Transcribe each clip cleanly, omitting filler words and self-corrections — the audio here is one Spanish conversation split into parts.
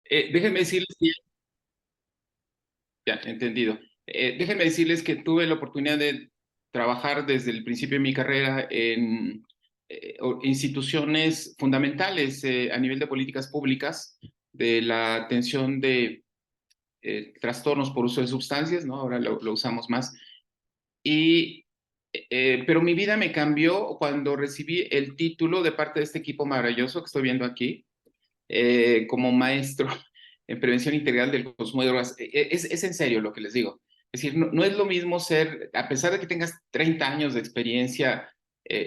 Déjenme decirles que, ya, entendido. Déjenme decirles que tuve la oportunidad de trabajar desde el principio de mi carrera en instituciones fundamentales a nivel de políticas públicas, de la atención de trastornos por uso de sustancias, ¿no? Ahora lo usamos más. Y, pero mi vida me cambió cuando recibí el título de parte de este equipo maravilloso que estoy viendo aquí, como maestro en prevención integral del consumo de drogas. Es en serio lo que les digo. Es decir, no es lo mismo ser, a pesar de que tengas 30 años de experiencia,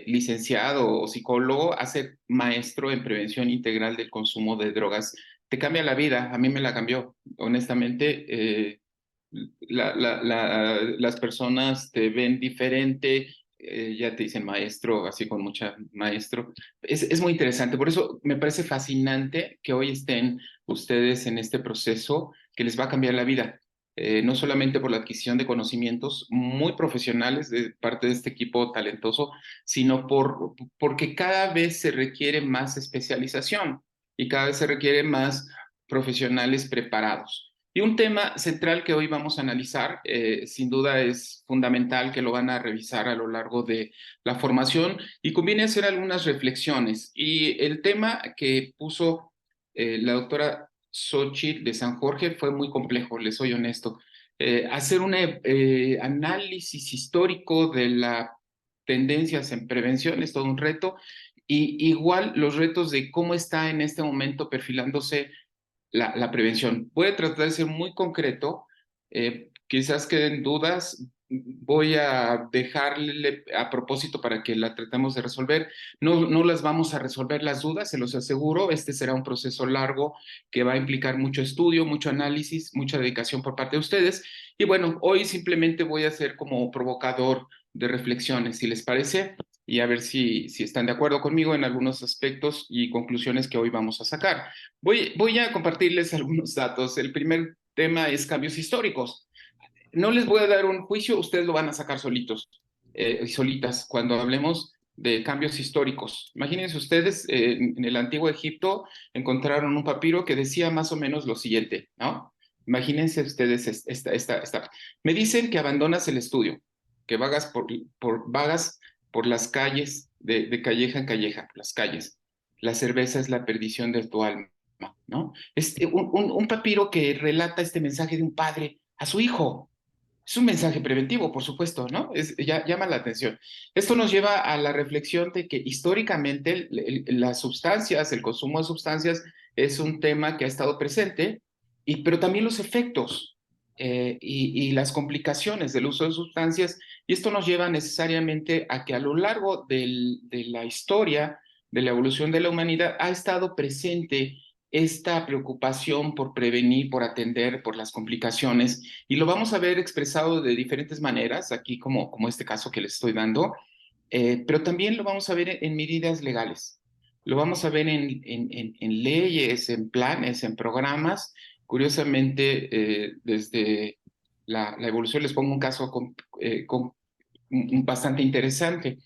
licenciado o psicólogo, a ser maestro en prevención integral del consumo de drogas. Te cambia la vida, a mí me la cambió, honestamente. Las personas te ven diferente, ya te dicen maestro, así con mucha maestro. Es muy interesante, por eso me parece fascinante que hoy estén ustedes en este proceso que les va a cambiar la vida. No solamente por la adquisición de conocimientos muy profesionales de parte de este equipo talentoso, sino porque cada vez se requiere más especialización y cada vez se requiere más profesionales preparados. Y un tema central que hoy vamos a analizar, sin duda es fundamental que lo van a revisar a lo largo de la formación y conviene hacer algunas reflexiones. Y el tema que puso la doctora Xochitl de San Jorge fue muy complejo, les soy honesto. Hacer un análisis histórico de las tendencias en prevención es todo un reto. Y igual los retos de cómo está en este momento perfilándose la prevención. Voy a tratar de ser muy concreto, quizás queden dudas, voy a dejarle a propósito para que la tratemos de resolver. No las vamos a resolver las dudas, se los aseguro, este será un proceso largo que va a implicar mucho estudio, mucho análisis, mucha dedicación por parte de ustedes. Y bueno, hoy simplemente voy a ser como provocador de reflexiones, si les parece, y a ver si están de acuerdo conmigo en algunos aspectos y conclusiones que hoy vamos a sacar. Voy a compartirles algunos datos. El primer tema es cambios históricos. No les voy a dar un juicio, ustedes lo van a sacar solitos y solitas cuando hablemos de cambios históricos. Imagínense ustedes, en el antiguo Egipto encontraron un papiro que decía más o menos lo siguiente, ¿no? Imagínense ustedes esta. Me dicen que abandonas el estudio, que vagas por las calles, de calleja en calleja, las calles. La cerveza es la perdición de tu alma, ¿no? Es un papiro que relata este mensaje de un padre a su hijo. Es un mensaje preventivo, por supuesto, ¿no? Llama la atención. Esto nos lleva a la reflexión de que históricamente las sustancias, el consumo de sustancias es un tema que ha estado presente, pero también los efectos y las complicaciones del uso de sustancias, y esto nos lleva necesariamente a que a lo largo de la historia, de la evolución de la humanidad, ha estado presente esta preocupación por prevenir, por atender, por las complicaciones, y lo vamos a ver expresado de diferentes maneras, aquí como este caso que les estoy dando, pero también lo vamos a ver en medidas legales, lo vamos a ver en leyes, en planes, en programas. Curiosamente, desde la evolución les pongo un caso bastante interesante.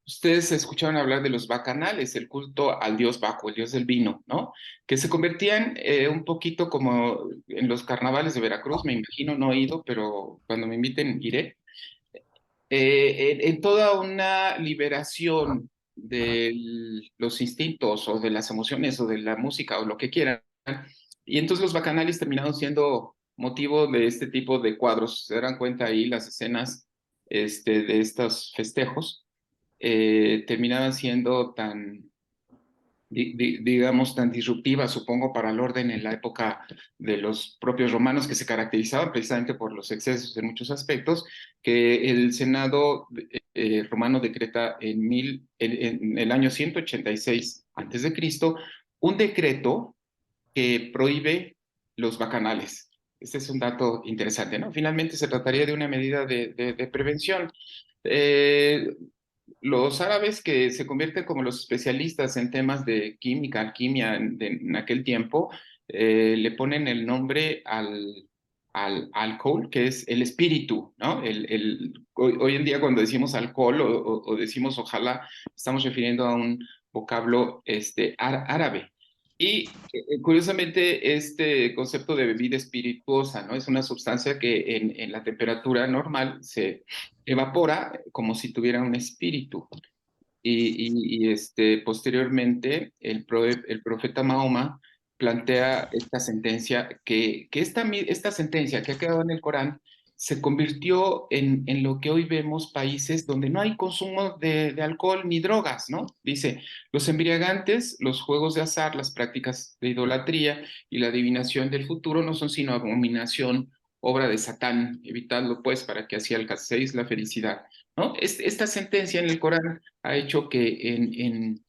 Ustedes escucharon hablar de los bacanales, el culto al dios Baco, el dios del vino, ¿no? Que se convertían un poquito como en los carnavales de Veracruz, me imagino, no he ido, pero cuando me inviten iré, en toda una liberación de los instintos o de las emociones o de la música o lo que quieran. Y entonces los bacanales terminaron siendo motivo de este tipo de cuadros. Se darán cuenta ahí las escenas de estos festejos terminaban siendo digamos, tan disruptivas, supongo, para el orden en la época de los propios romanos, que se caracterizaban precisamente por los excesos en muchos aspectos, que el Senado romano decreta en el año 186 a.C. un decreto que prohíbe los bacanales. Este es un dato interesante, ¿no? Finalmente se trataría de una medida de prevención. Eh, los árabes que se convierten como los especialistas en temas de química, alquimia en aquel tiempo, le ponen el nombre al alcohol, que es el espíritu, ¿no? Hoy en día cuando decimos alcohol o decimos ojalá, estamos refiriendo a un vocablo árabe. Y curiosamente, este concepto de bebida espirituosa, ¿no? Es una sustancia que en la temperatura normal se evapora como si tuviera un espíritu. Posteriormente, el profeta Mahoma plantea esta sentencia, que esta sentencia que ha quedado en el Corán se convirtió en lo que hoy vemos países donde no hay consumo de alcohol ni drogas, ¿no? Dice, los embriagantes, los juegos de azar, las prácticas de idolatría y la adivinación del futuro no son sino abominación, obra de Satán. Evitadlo, pues, para que así alcancéis la felicidad, ¿no? Esta sentencia en el Corán ha hecho que en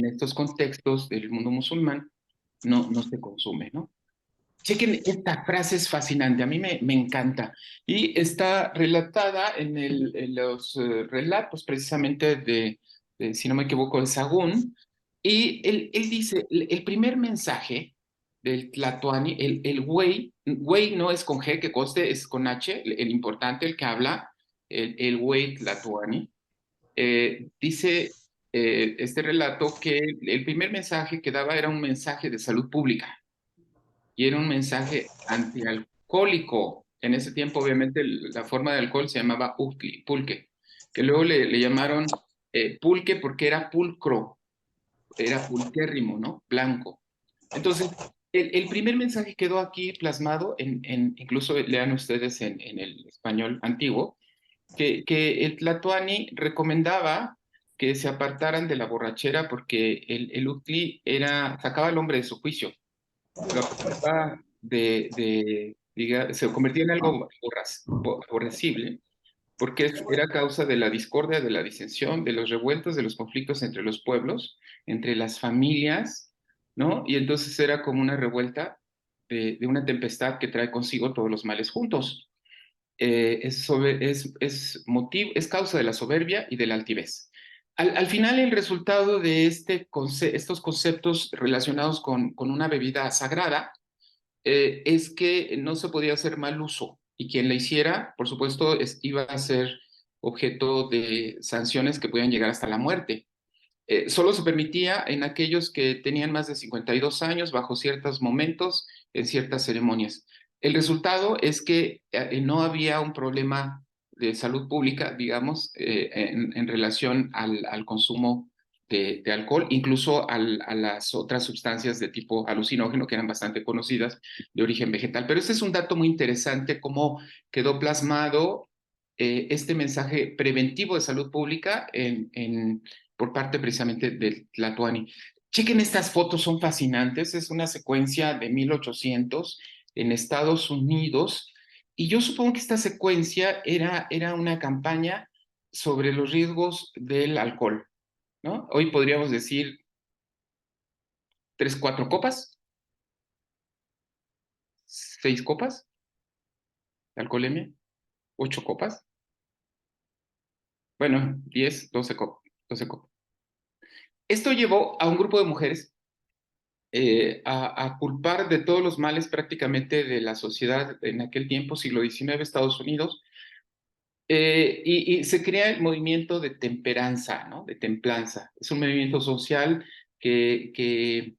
estos contextos del mundo musulmán no se consume, ¿no? Chequen, esta frase es fascinante, a mí me encanta. Y está relatada en los relatos precisamente si no me equivoco, de Sagún. Y él dice, el primer mensaje del Tlatoani, el güey no es con G, que conste, es con H, el importante, el que habla, el güey Tlatoani, dice este relato que el primer mensaje que daba era un mensaje de salud pública y era un mensaje antialcohólico. En ese tiempo, obviamente, la forma de alcohol se llamaba pulque, que luego le llamaron pulque porque era pulcro, era pulquérrimo, ¿no? Blanco. Entonces, el primer mensaje quedó aquí plasmado incluso lean ustedes en el español antiguo, que el Tlatoani recomendaba que se apartaran de la borrachera porque el Ucli sacaba al hombre de su juicio, lo apartaba se convertía en algo aborrecible, porque era causa de la discordia, de la disensión, de los revueltos, de los conflictos entre los pueblos, entre las familias, ¿no? Y entonces era como una revuelta de una tempestad que trae consigo todos los males juntos. Es causa de la soberbia y de la altivez. Al final, el resultado de estos conceptos relacionados con una bebida sagrada es que no se podía hacer mal uso y quien la hiciera, por supuesto, iba a ser objeto de sanciones que podían llegar hasta la muerte. Solo se permitía en aquellos que tenían más de 52 años, bajo ciertos momentos, en ciertas ceremonias. El resultado es que no había un problema de salud pública, digamos, en relación al consumo de alcohol, incluso a las otras sustancias de tipo alucinógeno que eran bastante conocidas de origen vegetal. Pero ese es un dato muy interesante, cómo quedó plasmado este mensaje preventivo de salud pública por parte precisamente del Tlatoani. Chequen estas fotos, son fascinantes. Es una secuencia de 1800 en Estados Unidos. Y yo supongo que esta secuencia era una campaña sobre los riesgos del alcohol, ¿no? Hoy podríamos decir 3, 4 copas, 6 copas de alcoholemia, 8 copas, bueno, 10, 12 copas. Esto llevó a un grupo de mujeres a culpar de todos los males prácticamente de la sociedad en aquel tiempo, siglo XIX, Estados Unidos, y se crea el movimiento de temperanza, ¿no? De templanza. Es un movimiento social que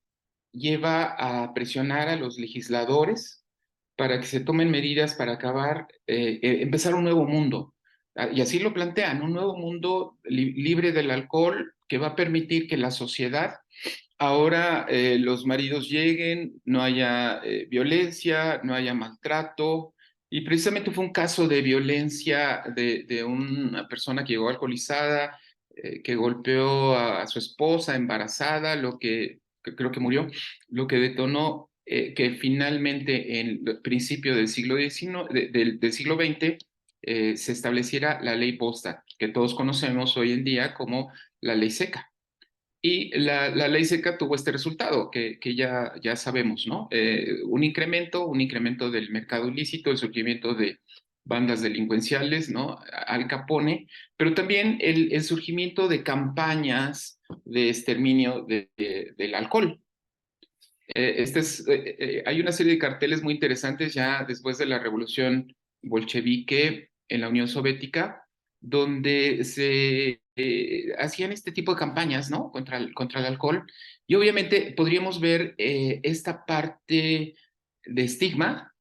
lleva a presionar a los legisladores para que se tomen medidas para empezar un nuevo mundo. Y así lo plantean, un nuevo mundo libre del alcohol que va a permitir que la sociedad ahora los maridos lleguen, no haya violencia, no haya maltrato. Y precisamente fue un caso de violencia de una persona que llegó alcoholizada, que golpeó a su esposa embarazada, que creo que murió, lo que detonó que finalmente en el principio del siglo XIX, del siglo XX se estableciera la ley Bosta, que todos conocemos hoy en día como la ley seca. Y la ley seca tuvo este resultado que ya sabemos, ¿no? Un incremento del mercado ilícito, el surgimiento de bandas delincuenciales, ¿no? Al Capone, pero también el surgimiento de campañas de exterminio del alcohol. Hay una serie de carteles muy interesantes ya después de la revolución bolchevique en la Unión Soviética, donde se hacían este tipo de campañas, ¿no? Contra el alcohol. Y obviamente podríamos ver esta parte de estigma,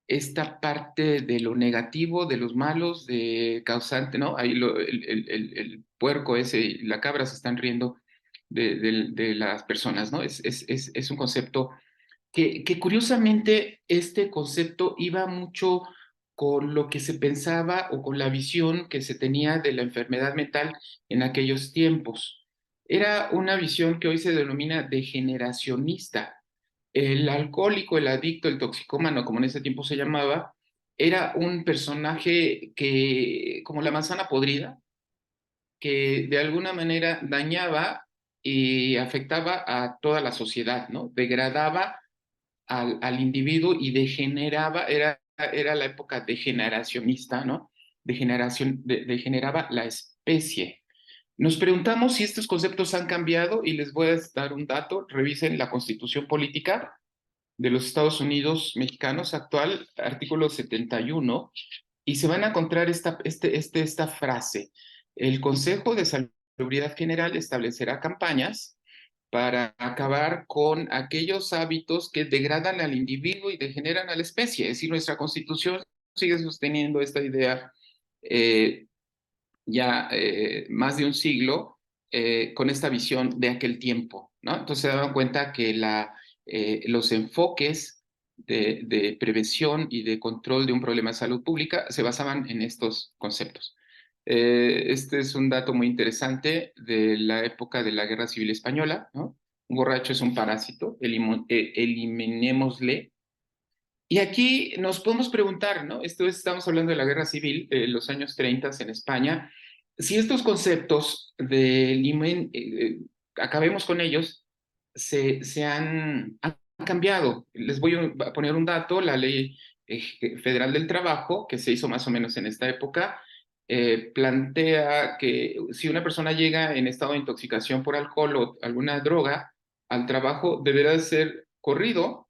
esta parte de lo negativo, de los malos, de causante, ¿no? Ahí el puerco ese y la cabra se están riendo de las personas, ¿no? Es un concepto que curiosamente este concepto iba mucho con lo que se pensaba o con la visión que se tenía de la enfermedad mental en aquellos tiempos. Era una visión que hoy se denomina degeneracionista. El alcohólico, el adicto, el toxicómano, como en ese tiempo se llamaba, era un personaje que, como la manzana podrida, que de alguna manera dañaba y afectaba a toda la sociedad, ¿no? Degradaba al individuo y degeneraba, era la época degeneracionista, ¿no? Degeneraba la especie. Nos preguntamos si estos conceptos han cambiado y les voy a dar un dato. Revisen la Constitución Política de los Estados Unidos Mexicanos actual, artículo 71, y se van a encontrar esta frase. El Consejo de Salubridad General establecerá campañas para acabar con aquellos hábitos que degradan al individuo y degeneran a la especie. Es decir, nuestra Constitución sigue sosteniendo esta idea eh, ya más de un siglo con esta visión de aquel tiempo, ¿no? Entonces se daban cuenta que los enfoques de prevención y de control de un problema de salud pública se basaban en estos conceptos. Este es un dato muy interesante de la época de la Guerra Civil Española, ¿no? Un borracho es un parásito, eliminémosle. Y aquí nos podemos preguntar, ¿no? Estamos hablando de la guerra civil, los años 30 en España. Si estos conceptos de limen, acabemos con ellos, han cambiado. Les voy a poner un dato, la ley federal del trabajo, que se hizo más o menos en esta época, plantea que si una persona llega en estado de intoxicación por alcohol o alguna droga al trabajo, deberá ser corrido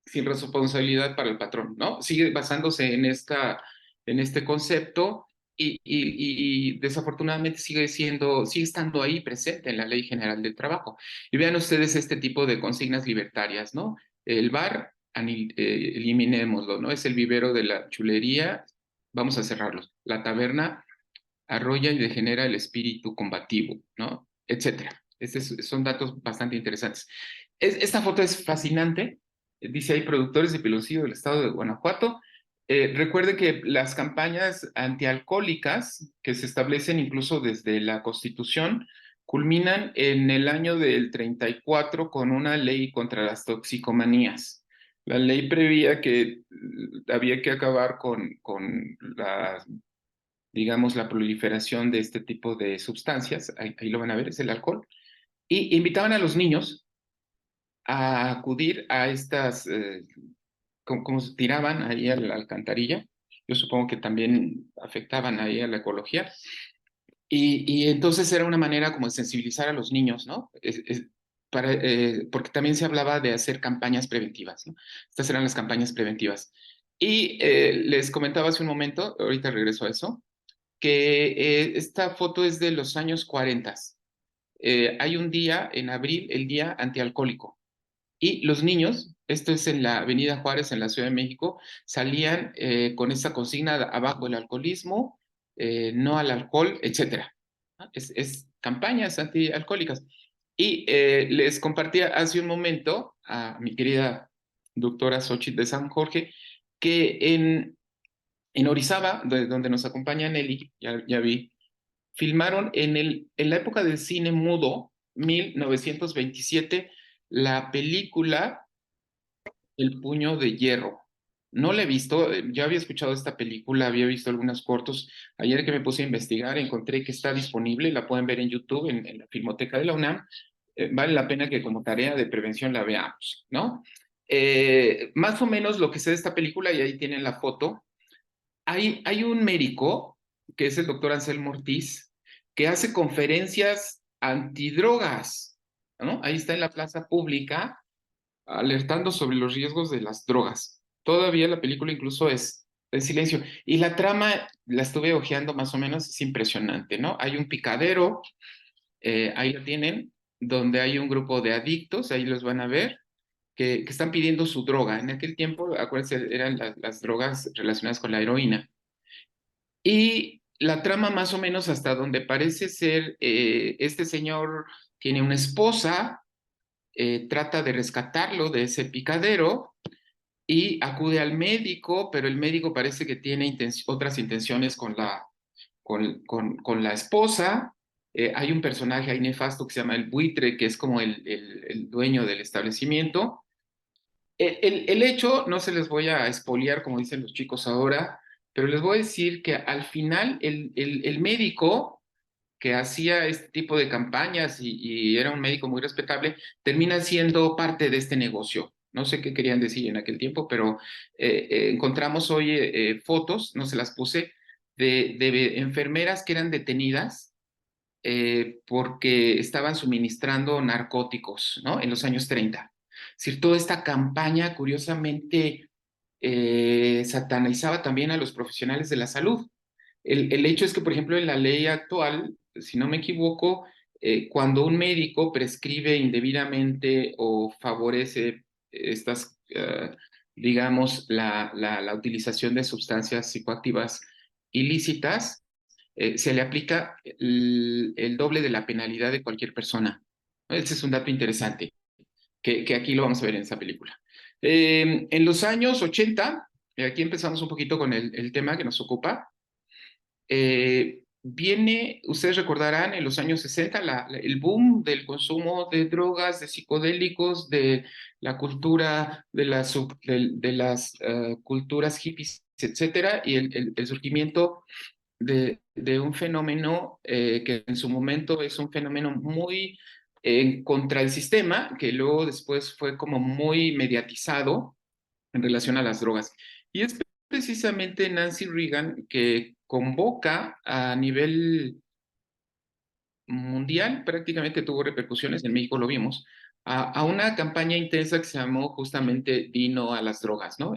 sin responsabilidad para el patrón, ¿no? Sigue basándose en este concepto y desafortunadamente sigue estando ahí presente en la Ley General del Trabajo. Y vean ustedes este tipo de consignas libertarias, ¿no? El bar, eliminémoslo, ¿no? Es el vivero de la chulería, vamos a cerrarlos. La taberna arrolla y degenera el espíritu combativo, ¿no? Etcétera. Son datos bastante interesantes. Esta foto es fascinante. Dice ahí productores de piloncillo del estado de Guanajuato. Recuerde que las campañas antialcohólicas que se establecen incluso desde la Constitución culminan en el año del 34 con una ley contra las toxicomanías. La ley prevía que había que acabar con la, digamos, la proliferación de este tipo de sustancias, ahí lo van a ver, es el alcohol, y invitaban a los niños a acudir a estas, como se tiraban ahí a la alcantarilla, yo supongo que también afectaban ahí a la ecología, y entonces era una manera como de sensibilizar a los niños, ¿no? Porque también se hablaba de hacer campañas preventivas, ¿no? Estas eran las campañas preventivas. Y les comentaba hace un momento, ahorita regreso a eso, que esta foto es de los años 40. Hay un día en abril, el día antialcohólico, y los niños, esto es en la Avenida Juárez, en la Ciudad de México, salían con esta consigna de abajo el alcoholismo, no al alcohol, etcétera. ¿No? Es campañas antialcohólicas. Y les compartía hace un momento a mi querida doctora Xochitl de San Jorge que en Orizaba, donde nos acompaña Nelly, ya vi, filmaron en la época del cine mudo, 1927, la película El puño de hierro. No la he visto, ya había escuchado esta película, había visto algunos cortos. Ayer que me puse a investigar, encontré que está disponible, la pueden ver en YouTube, en la Filmoteca de la UNAM. Vale la pena que como tarea de prevención la veamos, ¿no? Más o menos lo que sé de esta película, y ahí tienen la foto, hay un médico, que es el doctor Anselmo Ortiz, que hace conferencias antidrogas, ¿no? Ahí está en la plaza pública, alertando sobre los riesgos de las drogas. Todavía la película incluso es en silencio. Y la trama, la estuve hojeando más o menos, es impresionante, ¿no? Hay un picadero, ahí lo tienen, donde hay un grupo de adictos, ahí los van a ver, que están pidiendo su droga. En aquel tiempo, acuérdense, eran las drogas relacionadas con la heroína. Y la trama más o menos hasta donde parece ser, este señor tiene una esposa, trata de rescatarlo de ese picadero y acude al médico, pero el médico parece que tiene otras intenciones con la esposa. Hay un personaje ahí nefasto que se llama el buitre, que es como el dueño del establecimiento. El hecho, no se les voy a espolear como dicen los chicos ahora, pero les voy a decir que al final el médico que hacía este tipo de campañas y era un médico muy respetable, termina siendo parte de este negocio. No sé qué querían decir en aquel tiempo, pero encontramos hoy fotos, no se las puse, de enfermeras que eran detenidas porque estaban suministrando narcóticos, ¿no? En los años 30. Es decir, toda esta campaña, curiosamente, satanizaba también a los profesionales de la salud. El hecho es que, por ejemplo, en la ley actual, si no me equivoco, cuando un médico prescribe indebidamente o favorece estas, digamos, la utilización de sustancias psicoactivas ilícitas, se le aplica el doble de la penalidad de cualquier persona. Ese es un dato interesante, que aquí lo vamos a ver en esa película. En los años 80, aquí empezamos un poquito con el tema que nos ocupa, viene, ustedes recordarán, en los años 60 el boom del consumo de drogas, de psicodélicos, de la cultura, de las culturas hippies, etcétera, y el surgimiento de un fenómeno que en su momento es un fenómeno muy contra el sistema, que luego después fue como muy mediatizado en relación a las drogas. Y es precisamente Nancy Reagan que convoca a nivel mundial, prácticamente tuvo repercusiones, en México lo vimos, a una campaña intensa que se llamó justamente Dino a las drogas, ¿no?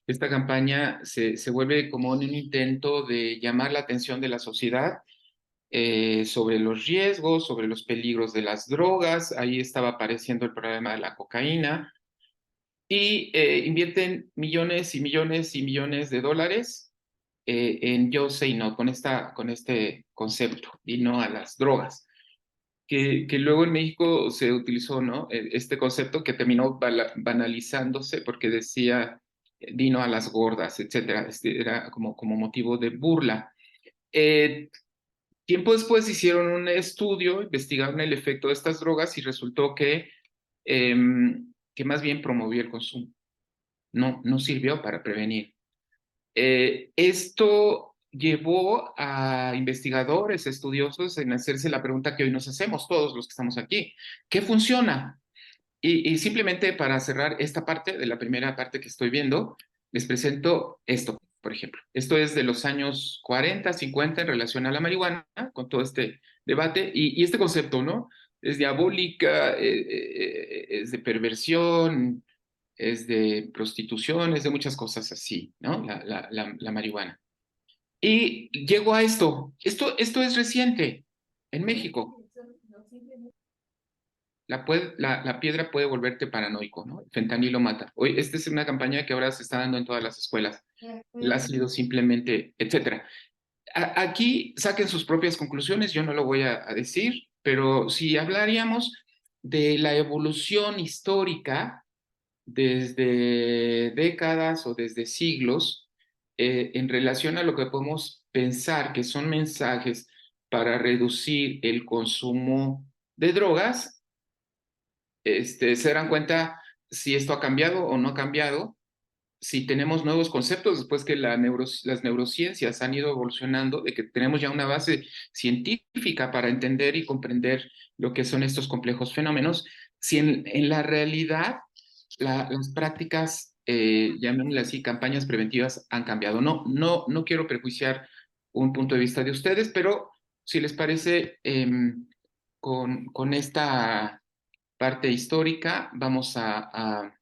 Esta campaña se vuelve como un intento de llamar la atención de la sociedad sobre los riesgos, sobre los peligros de las drogas. Ahí estaba apareciendo el problema de la cocaína y invierten millones y millones y millones de dólares en Yo Say No, con este concepto, y no a las drogas. Que luego en México se utilizó, ¿no? Este concepto que terminó banalizándose porque decía Dino a las gordas, etcétera. Este era como motivo de burla. Eh, Tiempo después hicieron un estudio, investigaron el efecto de estas drogas y resultó que más bien promovió el consumo. No sirvió para prevenir. Esto llevó a investigadores, estudiosos, en hacerse la pregunta que hoy nos hacemos todos los que estamos aquí. ¿Qué funciona? Y simplemente para cerrar esta parte, de la primera parte que estoy viendo, les presento esto, por ejemplo. Esto es de los años 40, 50 en relación a la marihuana, con todo este debate y este concepto, ¿no? Es diabólica, es de perversión, es de prostitución, es de muchas cosas así, ¿no? La marihuana. Y llego a esto. Esto es reciente en México. La piedra puede volverte paranoico, ¿no? El fentanilo mata. Hoy, esta es una campaña que ahora se está dando en todas las escuelas. El ácido simplemente, etcétera. Aquí saquen sus propias conclusiones, yo no lo voy a decir, pero si hablaríamos de la evolución histórica desde décadas o desde siglos en relación a lo que podemos pensar que son mensajes para reducir el consumo de drogas, se darán cuenta si esto ha cambiado o no ha cambiado, si tenemos nuevos conceptos después que las neurociencias han ido evolucionando, de que tenemos ya una base científica para entender y comprender lo que son estos complejos fenómenos, si en la realidad las prácticas, llamémosle así, campañas preventivas han cambiado. No quiero prejuiciar un punto de vista de ustedes, pero si les parece, con esta parte histórica, vamos a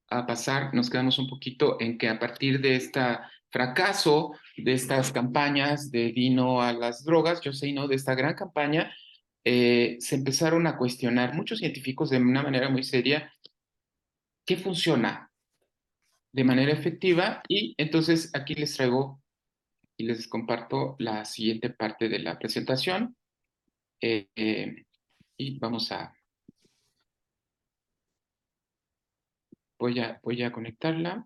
a pasar, nos quedamos un poquito en que a partir de este fracaso, de estas campañas de Dino a las drogas, yo sé, no, de esta gran campaña, se empezaron a cuestionar muchos científicos de una manera muy seria qué funciona de manera efectiva y entonces aquí les traigo y les comparto la siguiente parte de la presentación eh, eh, y voy a conectarla,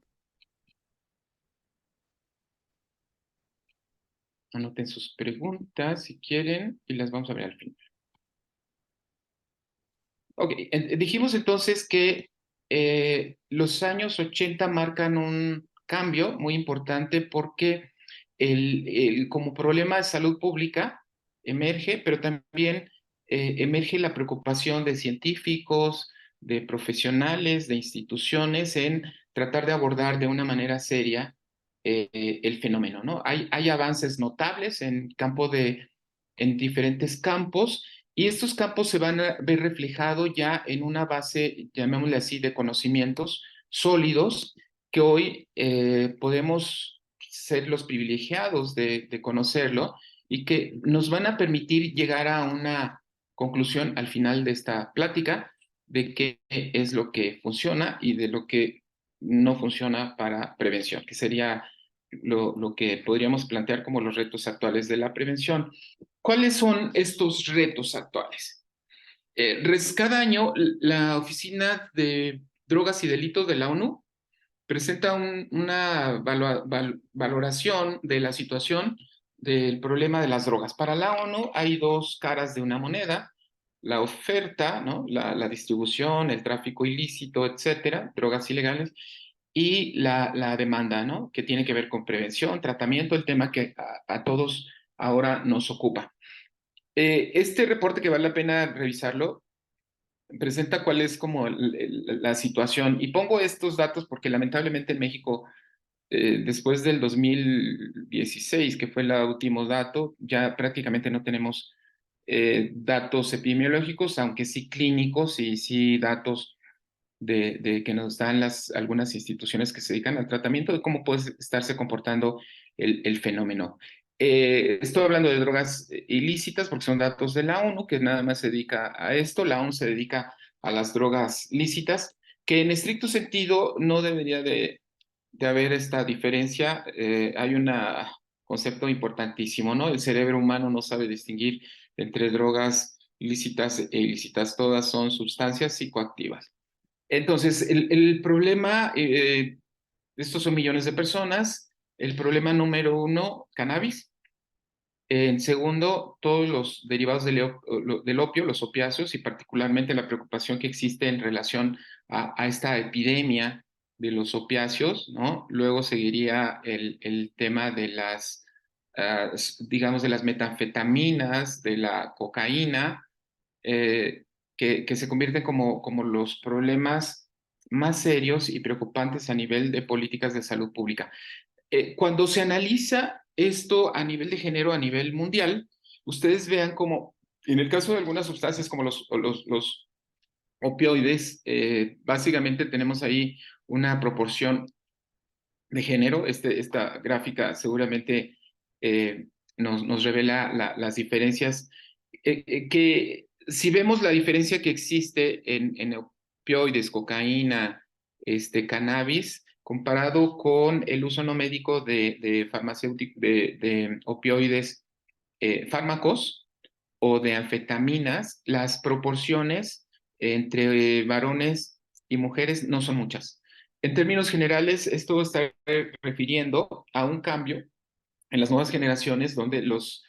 anoten sus preguntas si quieren y las vamos a ver al fin. Ok, dijimos entonces que los años 80 marcan un cambio muy importante porque como problema de salud pública emerge, pero también emerge la preocupación de científicos, de profesionales, de instituciones en tratar de abordar de una manera seria el fenómeno, ¿no? Hay avances notables en diferentes campos y estos campos se van a ver reflejados ya en una base, llamémosle así, de conocimientos sólidos que hoy podemos ser los privilegiados de conocerlo y que nos van a permitir llegar a una conclusión al final de esta plática de qué es lo que funciona y de lo que no funciona para prevención, que sería lo que podríamos plantear como los retos actuales de la prevención. ¿Cuáles son estos retos actuales? Cada año la Oficina de Drogas y Delitos de la ONU presenta una valoración de la situación del problema de las drogas. Para la ONU hay dos caras de una moneda, la oferta, ¿no? La distribución, el tráfico ilícito, etcétera, drogas ilegales, y la demanda, ¿no? Que tiene que ver con prevención, tratamiento, el tema que a todos ahora nos ocupa. Este reporte que vale la pena revisarlo presenta cuál es como la situación. Y pongo estos datos porque lamentablemente en México, después del 2016, que fue el último dato, ya prácticamente no tenemos datos epidemiológicos, aunque sí clínicos y sí datos de que nos dan algunas instituciones que se dedican al tratamiento de cómo puede estarse comportando el fenómeno. Estoy hablando de drogas ilícitas porque son datos de la ONU, que nada más se dedica a esto. La ONU se dedica a las drogas lícitas, que en estricto sentido no debería de haber esta diferencia. Hay un concepto importantísimo, ¿no? El cerebro humano no sabe distinguir entre drogas lícitas e ilícitas. Todas son sustancias psicoactivas. Entonces, el problema, estos son millones de personas. El problema número uno, cannabis. En segundo, todos los derivados del opio, los opiáceos, y particularmente la preocupación que existe en relación a esta epidemia de los opiáceos, ¿no? Luego seguiría el tema de digamos, de las metanfetaminas, de la cocaína, eh, que se convierten como los problemas más serios y preocupantes a nivel de políticas de salud pública. Cuando se analiza esto a nivel de género, a nivel mundial, ustedes vean como, en el caso de algunas sustancias como los opioides, básicamente tenemos ahí una proporción de género. Esta gráfica seguramente nos revela las diferencias, que si vemos la diferencia que existe en opioides, cocaína, cannabis, comparado con el uso no médico de opioides, fármacos o de anfetaminas, las proporciones entre varones y mujeres no son muchas. En términos generales, esto está refiriendo a un cambio en las nuevas generaciones donde los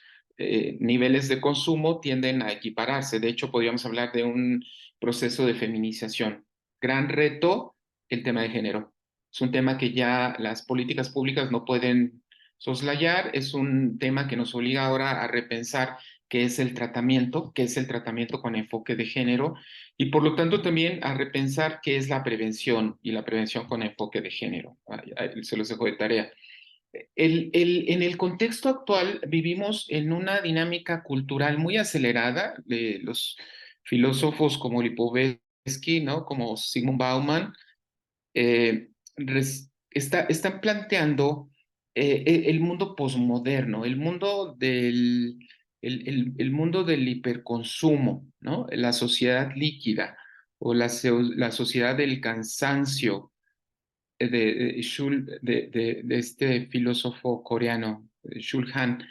niveles de consumo tienden a equipararse. De hecho, podríamos hablar de un proceso de feminización. Gran reto, el tema de género. Es un tema que ya las políticas públicas no pueden soslayar, es un tema que nos obliga ahora a repensar qué es el tratamiento con enfoque de género y por lo tanto también a repensar qué es la prevención y la prevención con enfoque de género. Se los dejo de tarea. En el contexto actual vivimos en una dinámica cultural muy acelerada de los filósofos como Lipovetsky, ¿no? Como Sigmund Bauman, están planteando el mundo posmoderno, el mundo del hiperconsumo, ¿no? La sociedad líquida o la sociedad del cansancio de este filósofo coreano, Shul Han.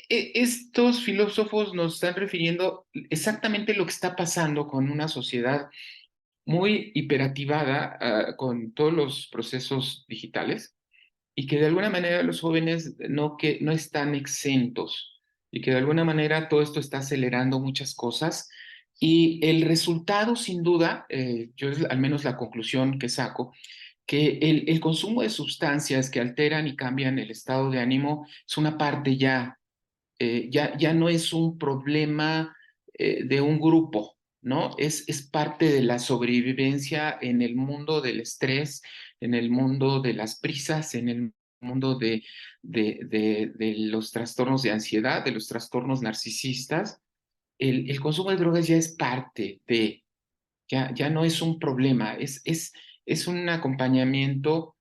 Estos filósofos nos están refiriendo exactamente lo que está pasando con una sociedad muy hiperativada, con todos los procesos digitales y que de alguna manera los jóvenes que no están exentos y que de alguna manera todo esto está acelerando muchas cosas y el resultado sin duda, yo es al menos la conclusión que saco, que el consumo de sustancias que alteran y cambian el estado de ánimo es una parte ya no es un problema de un grupo, ¿no? Es parte de la sobrevivencia en el mundo del estrés, en el mundo de las prisas, en el mundo de los trastornos de ansiedad, de los trastornos narcisistas. El consumo de drogas ya es parte ya no es un problema, es un acompañamiento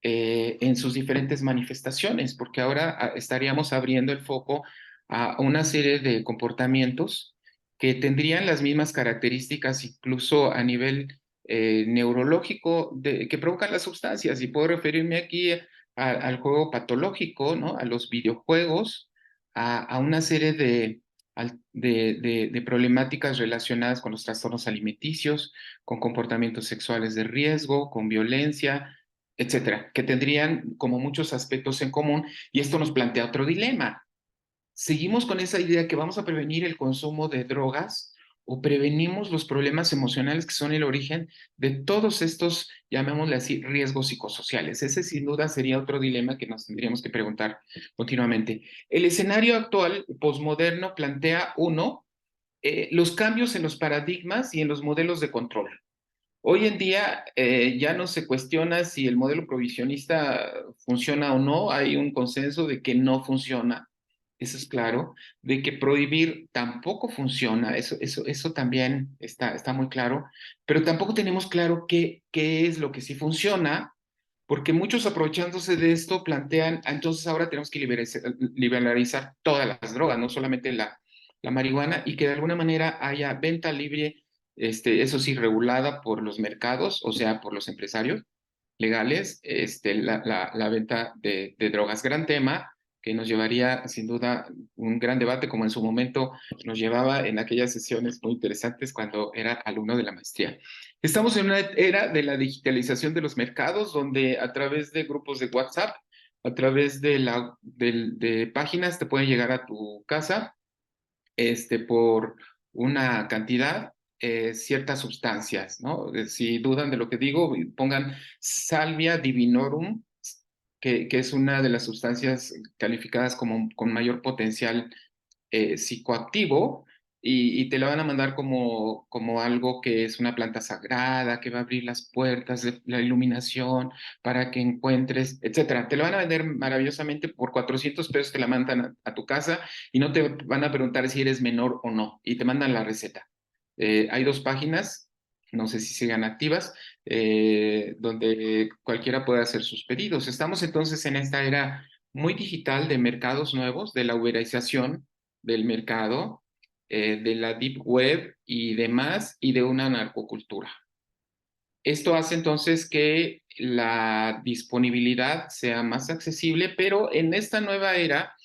en sus diferentes manifestaciones, porque ahora estaríamos abriendo el foco a una serie de comportamientos que tendrían las mismas características, incluso a nivel neurológico, que provocan las sustancias. Y puedo referirme aquí al juego patológico, ¿no? A los videojuegos, a una serie de problemáticas relacionadas con los trastornos alimenticios, con comportamientos sexuales de riesgo, con violencia, etcétera, que tendrían como muchos aspectos en común, y esto nos plantea otro dilema. ¿Seguimos con esa idea que vamos a prevenir el consumo de drogas o prevenimos los problemas emocionales que son el origen de todos estos, llamémosle así, riesgos psicosociales? Ese sin duda sería otro dilema que nos tendríamos que preguntar continuamente. El escenario actual, posmoderno, plantea uno, los cambios en los paradigmas y en los modelos de control. Hoy en día ya no se cuestiona si el modelo provisionista funciona o no, hay un consenso de que no funciona, eso es claro, de que prohibir tampoco funciona, eso también está muy claro, pero tampoco tenemos claro qué es lo que sí funciona, porque muchos aprovechándose de esto plantean, entonces ahora tenemos que liberalizar todas las drogas, no solamente la marihuana, y que de alguna manera haya venta libre, eso sí, regulada por los mercados, o sea, por los empresarios legales, la venta de drogas. Gran tema que nos llevaría sin duda un gran debate, como en su momento nos llevaba en aquellas sesiones muy interesantes cuando era alumno de la maestría. Estamos en una era de la digitalización de los mercados, donde a través de grupos de WhatsApp, a través de páginas, te pueden llegar a tu casa por una cantidad, ciertas sustancias, ¿no? Si dudan de lo que digo, pongan Salvia divinorum, que es una de las sustancias calificadas como con mayor potencial psicoactivo, y te la van a mandar como algo que es una planta sagrada, que va a abrir las puertas de la iluminación para que encuentres, etcétera. Te lo van a vender maravillosamente por 400 pesos, te la mandan a tu casa y no te van a preguntar si eres menor o no, y te mandan la receta. Hay dos páginas, no sé si sigan activas, donde cualquiera puede hacer sus pedidos. Estamos entonces en esta era muy digital de mercados nuevos, de la uberización del mercado, de la deep web y demás, y de una narcocultura. Esto hace entonces que la disponibilidad sea más accesible, pero en esta nueva era,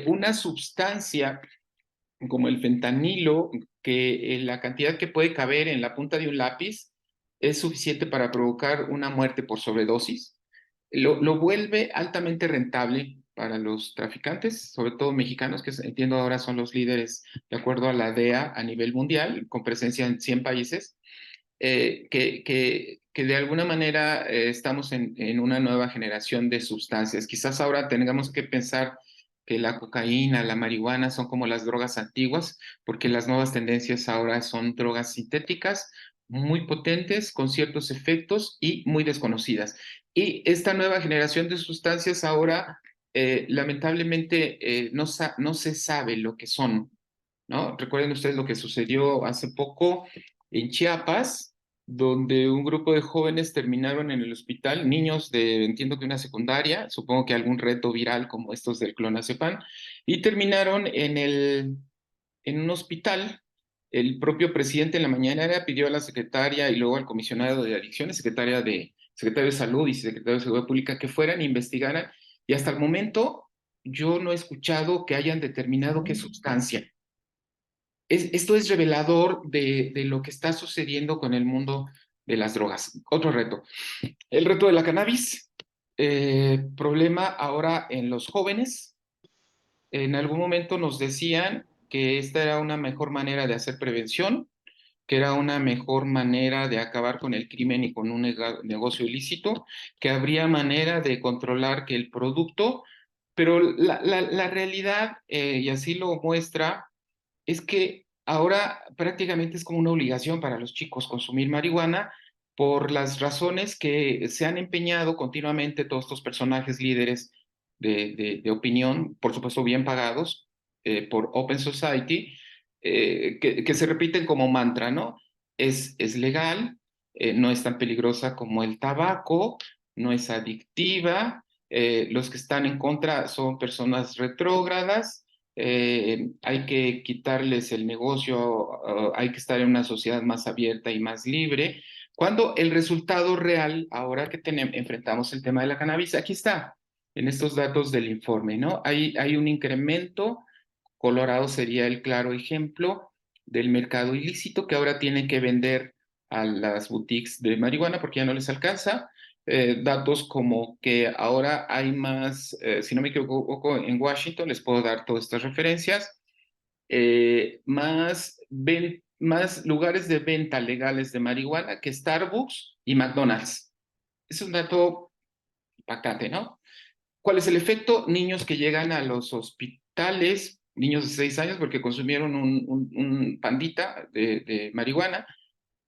una sustancia como el fentanilo, que la cantidad que puede caber en la punta de un lápiz es suficiente para provocar una muerte por sobredosis, lo vuelve altamente rentable para los traficantes, sobre todo mexicanos, que entiendo ahora son los líderes de acuerdo a la DEA a nivel mundial, con presencia en 100 países, que de alguna manera estamos en una nueva generación de sustancias. Quizás ahora tengamos que pensar que la cocaína, la marihuana son como las drogas antiguas, porque las nuevas tendencias ahora son drogas sintéticas, muy potentes, con ciertos efectos y muy desconocidas. Y esta nueva generación de sustancias ahora, lamentablemente, no se sabe lo que son, ¿no? Recuerden ustedes lo que sucedió hace poco en Chiapas, donde un grupo de jóvenes terminaron en el hospital, niños de, entiendo que una secundaria, supongo que algún reto viral como estos del clonazepam, y terminaron en un hospital. El propio presidente en la mañana pidió a la secretaria y luego al comisionado de adicciones, secretario de salud y secretario de seguridad pública, que fueran e investigaran, y hasta el momento yo no he escuchado que hayan determinado qué sustancia. Esto es revelador de lo que está sucediendo con el mundo de las drogas. Otro reto, el reto de la cannabis, problema ahora en los jóvenes. En algún momento nos decían que esta era una mejor manera de hacer prevención, que era una mejor manera de acabar con el crimen y con un negocio ilícito, que habría manera de controlar que el producto, pero la realidad, y así lo muestra, es que ahora prácticamente es como una obligación para los chicos consumir marihuana por las razones que se han empeñado continuamente todos estos personajes líderes de opinión, por supuesto bien pagados por Open Society, que se repiten como mantra, ¿no? Es legal, no es tan peligrosa como el tabaco, no es adictiva, los que están en contra son personas retrógradas, hay que quitarles el negocio, hay que estar en una sociedad más abierta y más libre, cuando el resultado real, ahora que enfrentamos el tema de la cannabis, aquí está, en estos datos del informe, ¿no? Hay un incremento, Colorado sería el claro ejemplo del mercado ilícito que ahora tiene que vender a las boutiques de marihuana porque ya no les alcanza. Datos como que ahora hay más, si no me equivoco, en Washington, les puedo dar todas estas referencias, más lugares de venta legales de marihuana que Starbucks y McDonald's. Es un dato impactante, ¿no? ¿Cuál es el efecto? Niños que llegan a los hospitales, niños de 6 años porque consumieron un pandita de marihuana,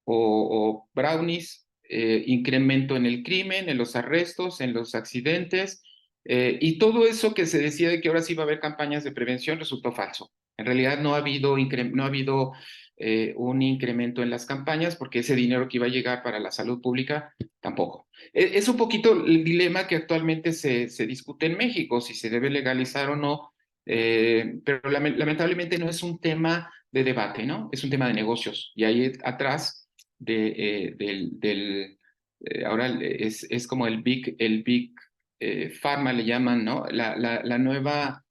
o brownies, incremento en el crimen, en los arrestos, en los accidentes, y todo eso que se decía de que ahora sí va a haber campañas de prevención resultó falso. En realidad no ha habido un incremento en las campañas porque ese dinero que iba a llegar para la salud pública tampoco. Es un poquito el dilema que actualmente se discute en México, si se debe legalizar o no, pero lamentablemente no es un tema de debate, ¿no? Es un tema de negocios. Y ahí atrás ahora es como el big pharma le llaman, ¿no? La nueva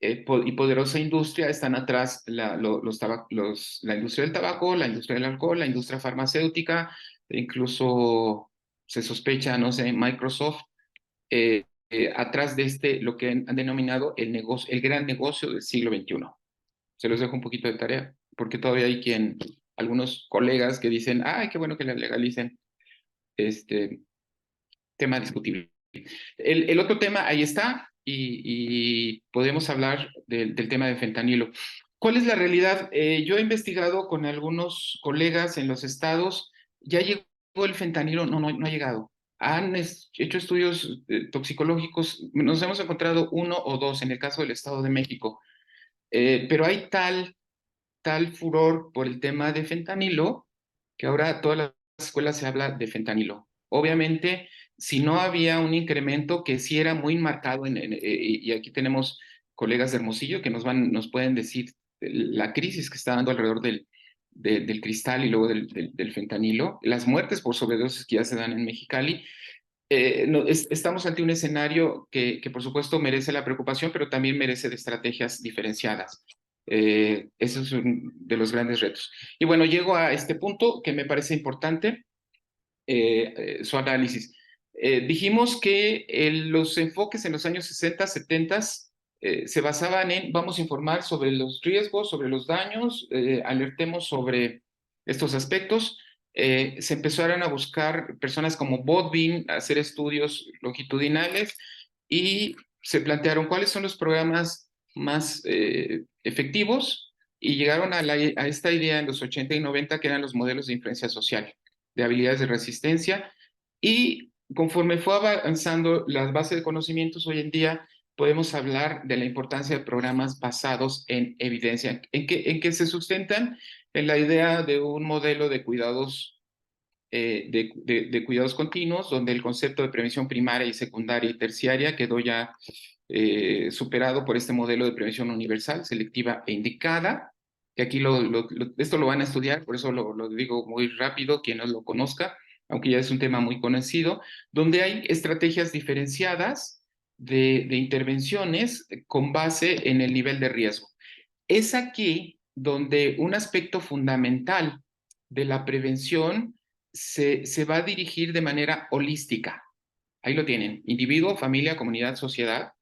y poderosa industria están atrás la industria del tabaco, la industria del alcohol, la industria farmacéutica, e incluso se sospecha, no sé, Microsoft, atrás de lo que han denominado el negocio, el gran negocio del siglo XXI. Se los dejo un poquito de tarea, porque todavía hay algunos colegas que dicen, ay, qué bueno que la legalicen, este tema discutible. El otro tema, ahí está, y podemos hablar del tema de fentanilo. ¿Cuál es la realidad? Yo he investigado con algunos colegas en los estados, ya llegó el fentanilo, no ha llegado. Han hecho estudios toxicológicos, nos hemos encontrado uno o dos en el caso del Estado de México, pero hay tal furor por el tema de fentanilo que ahora todas las escuelas se habla de fentanilo. Obviamente, si no había un incremento que sí era muy marcado, y aquí tenemos colegas de Hermosillo que nos pueden decir la crisis que está dando alrededor del cristal y luego del fentanilo, las muertes por sobredosis que ya se dan en Mexicali. No, estamos ante un escenario que por supuesto merece la preocupación, pero también merece de estrategias diferenciadas. Eso es uno de los grandes retos. Y bueno, llego a este punto que me parece importante, su análisis. Dijimos que los enfoques en los años 60, 70 se basaban en vamos a informar sobre los riesgos, sobre los daños, alertemos sobre estos aspectos. Se empezaron a buscar personas como Botvin, a hacer estudios longitudinales y se plantearon cuáles son los programas más efectivos y llegaron a esta idea en los 80 y 90 que eran los modelos de influencia social, de habilidades de resistencia, y conforme fue avanzando las bases de conocimientos hoy en día, podemos hablar de la importancia de programas basados en evidencia, en que se sustentan en la idea de un modelo de cuidados de cuidados continuos, donde el concepto de prevención primaria y secundaria y terciaria quedó ya superado por este modelo de prevención universal, selectiva e indicada, que aquí esto lo van a estudiar, por eso lo digo muy rápido, quien no lo conozca, aunque ya es un tema muy conocido, donde hay estrategias diferenciadas de intervenciones con base en el nivel de riesgo. Es aquí donde un aspecto fundamental de la prevención se va a dirigir de manera holística. Ahí lo tienen, individuo, familia, comunidad, sociedad,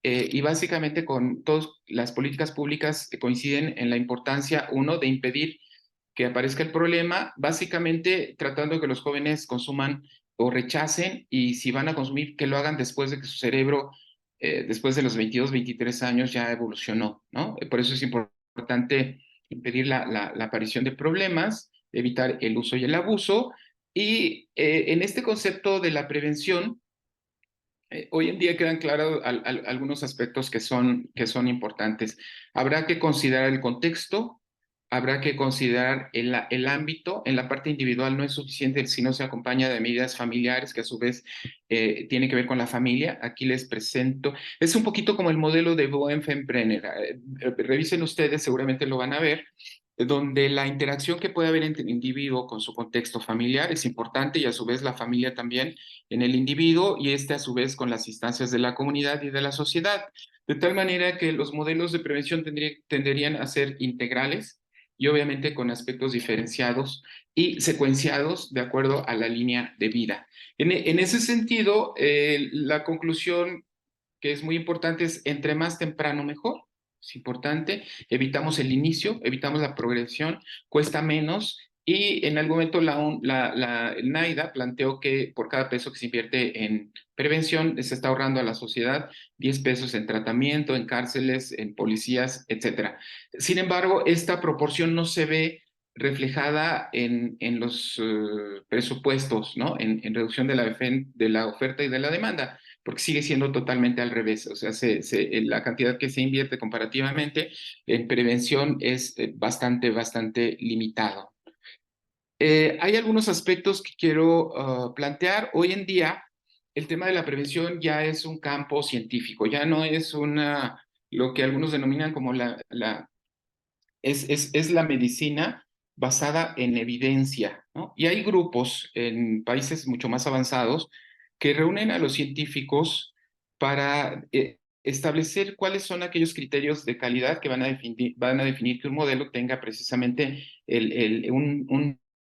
y básicamente con todas las políticas públicas que coinciden en la importancia, uno, de impedir que aparezca el problema, básicamente tratando de que los jóvenes consuman o rechacen, y si van a consumir, que lo hagan después de que su cerebro, después de los 22, 23 años, ya evolucionó, ¿no? Por eso es importante impedir la aparición de problemas, evitar el uso y el abuso, y en este concepto de la prevención, hoy en día quedan claros algunos aspectos que son importantes. Habrá que considerar el contexto, habrá que considerar el ámbito. En la parte individual no es suficiente si no se acompaña de medidas familiares, que a su vez tiene que ver con la familia. Aquí les presento. Es un poquito como el modelo de Boenfenbrenner. Revisen ustedes, seguramente lo van a ver, donde la interacción que puede haber entre el individuo con su contexto familiar es importante, y a su vez la familia también en el individuo, y este a su vez con las instancias de la comunidad y de la sociedad, de tal manera que los modelos de prevención tenderían a ser integrales y obviamente con aspectos diferenciados y secuenciados de acuerdo a la línea de vida. En ese sentido, la conclusión que es muy importante es: entre más temprano mejor. Es importante, evitamos el inicio, evitamos la progresión, cuesta menos, y en algún momento el NAIDA planteó que por cada peso que se invierte en prevención se está ahorrando a la sociedad 10 pesos en tratamiento, en cárceles, en policías, etcétera. Sin embargo, esta proporción no se ve reflejada en los presupuestos, ¿no? En reducción de la oferta y de la demanda, porque sigue siendo totalmente al revés. O sea, la cantidad que se invierte comparativamente en prevención es bastante limitado. Hay algunos aspectos que quiero plantear. Hoy en día, el tema de la prevención ya es un campo científico, ya no es lo que algunos denominan como es la medicina basada en evidencia, ¿no? Y hay grupos en países mucho más avanzados que reúnen a los científicos para establecer cuáles son aquellos criterios de calidad que van a definir que un modelo tenga precisamente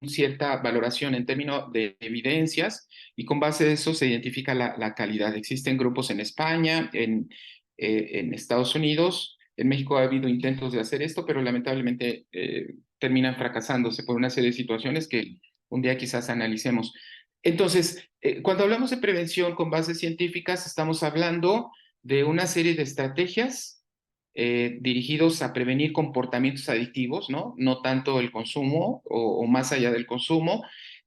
cierta valoración en términos de evidencias, y con base de eso se identifica la calidad. Existen grupos en España, en Estados Unidos. En México ha habido intentos de hacer esto, pero lamentablemente terminan fracasándose por una serie de situaciones que un día quizás analicemos. Entonces, cuando hablamos de prevención con bases científicas, estamos hablando de una serie de estrategias dirigidos a prevenir comportamientos adictivos, ¿no? No tanto el consumo o más allá del consumo,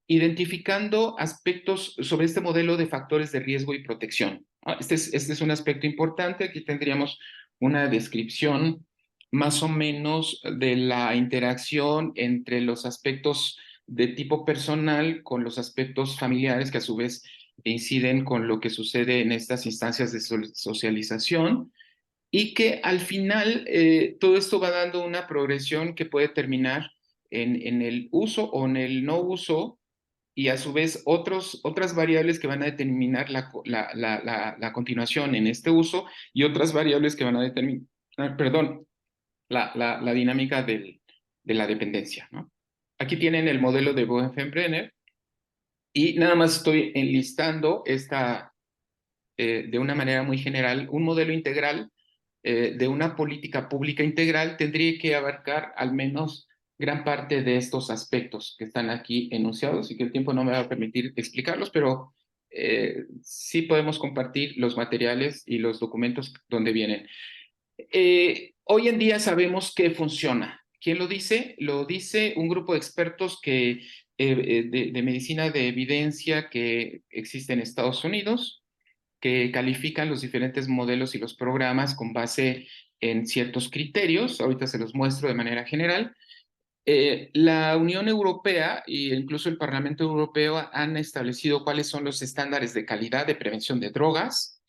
identificando aspectos sobre este modelo de factores de riesgo y protección. Este es un aspecto importante. Aquí tendríamos una descripción más o menos de la interacción entre los aspectos de tipo personal con los aspectos familiares, que a su vez inciden con lo que sucede en estas instancias de socialización, y que al final todo esto va dando una progresión que puede terminar en el uso o en el no uso, y a su vez otras variables que van a determinar la continuación en este uso, y otras variables que van a determinar, perdón, la dinámica de la dependencia, ¿no? Aquí tienen el modelo de Boenfenbrenner, y nada más estoy enlistando de una manera muy general. Un modelo integral de una política pública integral tendría que abarcar al menos gran parte de estos aspectos que están aquí enunciados, y que el tiempo no me va a permitir explicarlos, pero sí podemos compartir los materiales y los documentos donde vienen. Hoy en día sabemos que funciona. ¿Quién lo dice? Lo dice un grupo de expertos de medicina de evidencia que existe en Estados Unidos, que califican los diferentes modelos y los programas con base en ciertos criterios. Ahorita se los muestro de manera general. La Unión Europea e incluso el Parlamento Europeo han establecido cuáles son los estándares de calidad de prevención de drogas.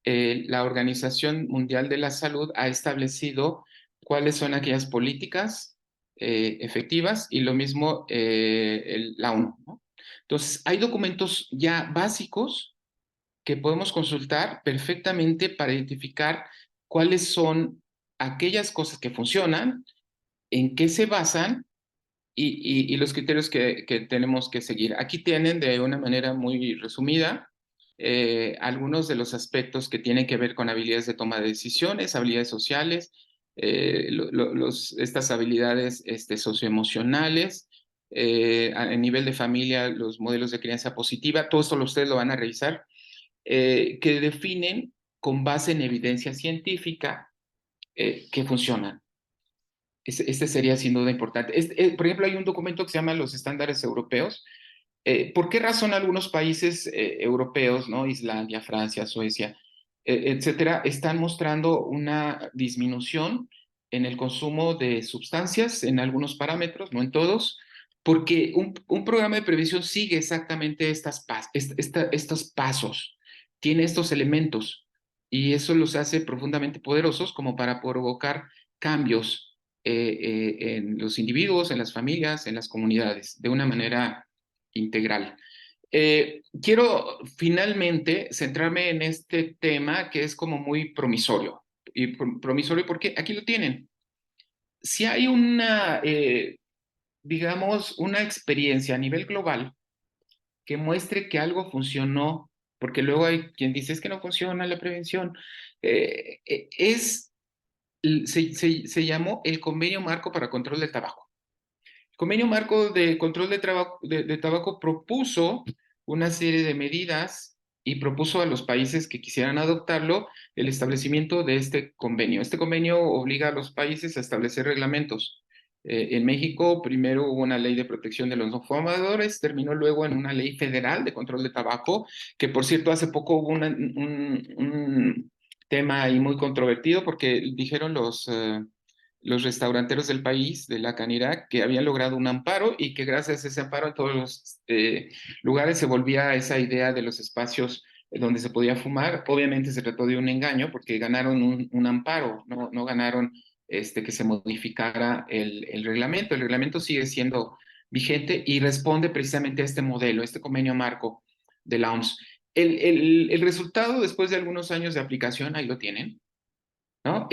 La Organización Mundial de la Salud ha establecido cuáles son aquellas políticas efectivas y lo mismo la ONU, ¿no? Entonces, hay documentos ya básicos que podemos consultar perfectamente para identificar cuáles son aquellas cosas que funcionan, en qué se basan y los criterios que tenemos que seguir. Aquí tienen de una manera muy resumida algunos de los aspectos que tienen que ver con habilidades de toma de decisiones, habilidades sociales, estas habilidades socioemocionales, a nivel de familia, los modelos de crianza positiva, todo esto ustedes lo van a revisar, que definen con base en evidencia científica que funcionan. Este sería sin duda importante. Por ejemplo, hay un documento que se llama los estándares europeos. ¿Por qué razón algunos países europeos, ¿no? Islandia, Francia, Suecia, etcétera, están mostrando una disminución en el consumo de sustancias en algunos parámetros, no en todos? Porque un programa de prevención sigue exactamente estos pasos, tiene estos elementos y eso los hace profundamente poderosos como para provocar cambios en los individuos, en las familias, en las comunidades, de una manera integral. Quiero finalmente centrarme en este tema que es como muy promisorio. Y promisorio porque aquí lo tienen. Si hay digamos, una experiencia a nivel global que muestre que algo funcionó, porque luego hay quien dice es que no funciona la prevención, se llamó el Convenio Marco para Control del Tabaco. El Convenio Marco de Control de Tabaco propuso una serie de medidas y propuso a los países que quisieran adoptarlo el establecimiento de este convenio. Este convenio obliga a los países a establecer reglamentos. En México primero hubo una ley de protección de los no fumadores, terminó luego en una ley federal de control de tabaco, que por cierto hace poco hubo un tema ahí muy controvertido porque dijeron los restauranteros del país, de la Canirac, que habían logrado un amparo y que gracias a ese amparo en todos los lugares se volvía esa idea de los espacios donde se podía fumar. Obviamente se trató de un engaño porque ganaron un amparo, no ganaron que se modificara el reglamento. El reglamento sigue siendo vigente y responde precisamente a este modelo, este convenio marco de la OMS. El resultado, después de algunos años de aplicación, ahí lo tienen, ¿no?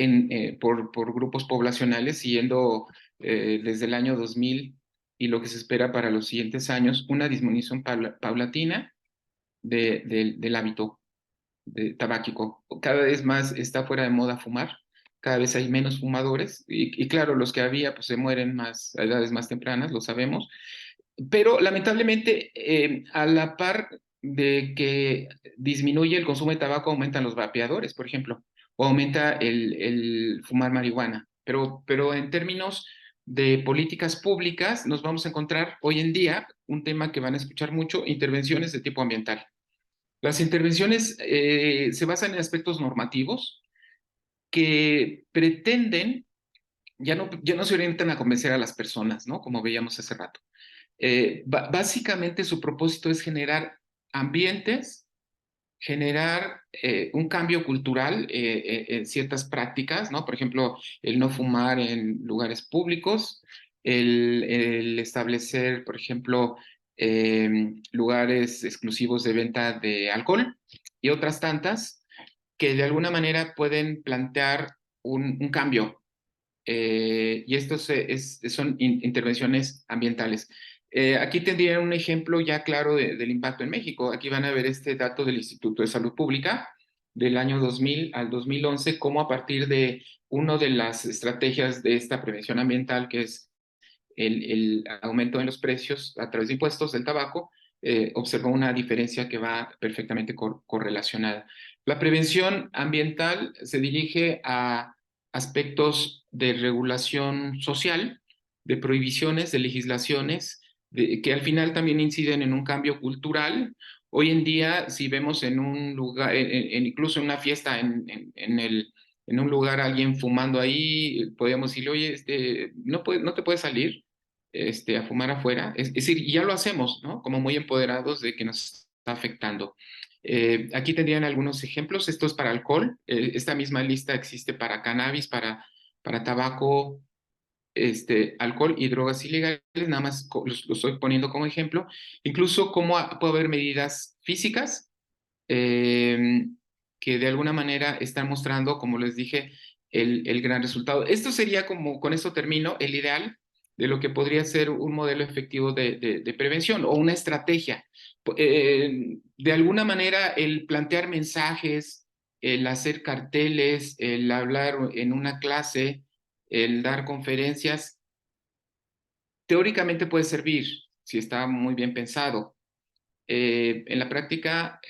Por grupos poblacionales, siguiendo desde el año 2000 y lo que se espera para los siguientes años, una disminución paulatina del hábito tabáquico. Cada vez más está fuera de moda fumar, cada vez hay menos fumadores y claro, los que había pues se mueren más a edades más tempranas, lo sabemos, pero lamentablemente a la par de que disminuye el consumo de tabaco, aumentan los vapeadores, por ejemplo, o aumenta el fumar marihuana. Pero en términos de políticas públicas, nos vamos a encontrar hoy en día un tema que van a escuchar mucho, intervenciones de tipo ambiental. Las intervenciones se basan en aspectos normativos que pretenden, ya no se orientan a convencer a las personas, ¿no? Como veíamos hace rato. Básicamente su propósito es generar ambientes, generar un cambio cultural en ciertas prácticas, ¿no? Por ejemplo, el no fumar en lugares públicos, el establecer, por ejemplo, lugares exclusivos de venta de alcohol y otras tantas que de alguna manera pueden plantear un cambio y estos son intervenciones ambientales. Aquí tendrían un ejemplo ya claro del impacto en México. Aquí van a ver este dato del Instituto de Salud Pública del año 2000 al 2011, cómo a partir de una de las estrategias de esta prevención ambiental, que es el aumento en los precios a través de impuestos del tabaco, observó una diferencia que va perfectamente correlacionada. La prevención ambiental se dirige a aspectos de regulación social, de prohibiciones, de legislaciones, que al final también inciden en un cambio cultural. Hoy en día, si vemos en un lugar, incluso en una fiesta en un lugar alguien fumando ahí, podríamos decirle, oye, no te puedes salir, a fumar afuera. Es decir, ya lo hacemos, ¿no? Como muy empoderados de que nos está afectando. Aquí tendrían algunos ejemplos. Esto es para alcohol. Esta misma lista existe para cannabis, para tabaco, alcohol y drogas ilegales. Nada más lo estoy poniendo como ejemplo. Incluso cómo puede haber medidas físicas eh, que de alguna manera están mostrando, como les dije, el gran resultado. Esto sería como, con esto termino, el ideal de lo que podría ser un modelo efectivo de prevención o una estrategia. De alguna manera, el plantear mensajes, el hacer carteles, el hablar en una clase, el dar conferencias, teóricamente puede servir si está muy bien pensado. En la práctica,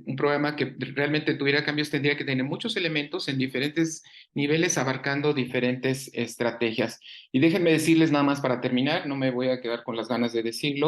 un programa que realmente tuviera cambios tendría que tener muchos elementos en diferentes niveles, abarcando diferentes estrategias. Y déjenme decirles nada más para terminar, no me voy a quedar con las ganas de decirlo.